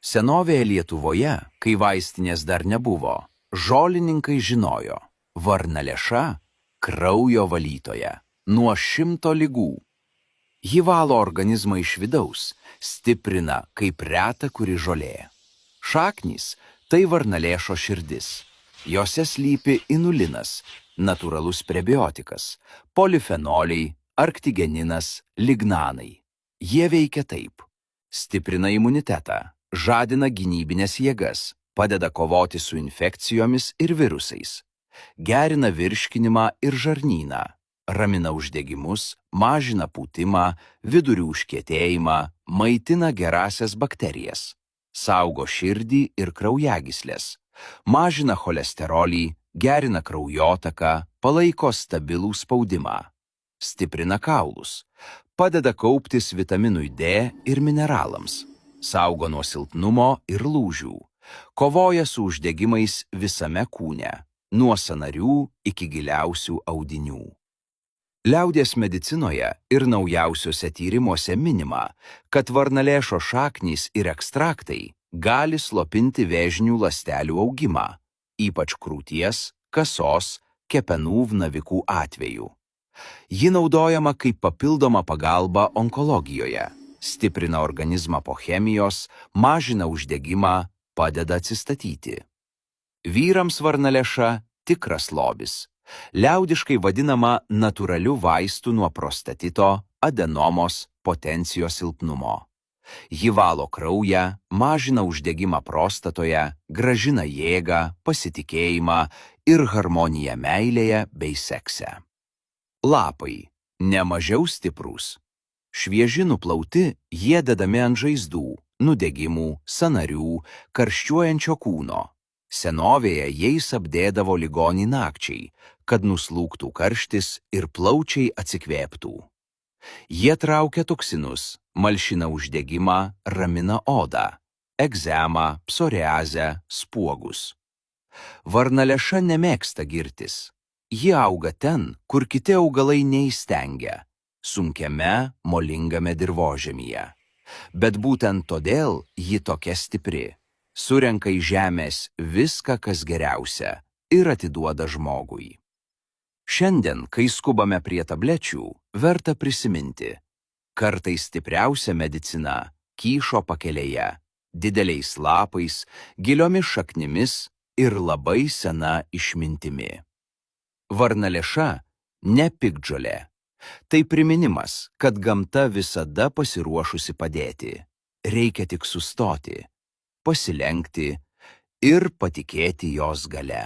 Senovėje Lietuvoje, kai vaistinės dar nebuvo, žolininkai žinojo – varnalėša – kraujo valytoja nuo 100 ligų. Ji valo organizmą iš vidaus, stiprina kaip reta kuri žolė. Šaknys – tai varnalėšo širdis. Jose slypi inulinas, natūralus prebiotikas, polifenoliai, arktigeninas, lignanai. Jie veikia taip. Stiprina imunitetą, žadina gynybinės jėgas, padeda kovoti su infekcijomis ir virusais. Gerina virškinimą ir žarnyną, ramina uždegimus, mažina pūtimą, vidurių užkietėjimą, maitina gerąsias bakterijas. Saugo širdį ir kraujagyslės, mažina cholesterolį, gerina kraujotaką, palaiko stabilų spaudimą. Stiprina kaulus, padeda kauptis vitaminui D ir mineralams, saugo nuo silpnumo ir lūžių, kovoja su uždegimais visame kūne, nuo sąnarių iki giliausių audinių. Liaudies medicinoje ir naujausiuose tyrimuose minima, kad varnalėšo šaknys ir ekstraktai gali slopinti vėžinių ląstelių augimą, ypač krūties, kasos, kepenų navikų atveju. Ji naudojama kaip papildoma pagalba onkologijoje, stiprina organizmą po chemijos, mažina uždegimą, padeda atsistatyti. Vyrams varnalėša tikras lobis, liaudiškai vadinama natūraliu vaistu nuo prostatito, adenomos, potencijos silpnumo. Ji valo kraują, mažina uždegimą prostatoje, grąžina jėgą, pasitikėjimą ir harmoniją meilėje bei sekse. Lapai – nemažiau stiprūs. Švieži nuplauti, jie dedami ant žaizdų, nudegimų, sąnarių, karščiuojančio kūno. Senovėje jais apdėdavo ligonį nakčiai, kad nuslūgtų karštis ir plaučiai atsikvėptų. Jie traukia toksinus, malšina uždegimą, ramina odą, egzemą, psoriazę, spuogus. Varnalėša nemėgsta girtis. Ji auga ten, kur kiti augalai neįstengia, sunkiame, molingame dirvožemyje. Bet būtent todėl ji tokia stipri. Surenka iš žemės viską, kas geriausia, ir atiduoda žmogui. Šiandien, kai skubame prie tablečių, verta prisiminti. Kartais stipriausia medicina kyšo pakelėje, dideliais lapais, giliomis šaknimis ir labai sena išmintimi. Varnalėša ne piktžolė. Tai priminimas, kad gamta visada pasiruošusi padėti. Reikia tik sustoti, pasilenkti ir patikėti jos galia.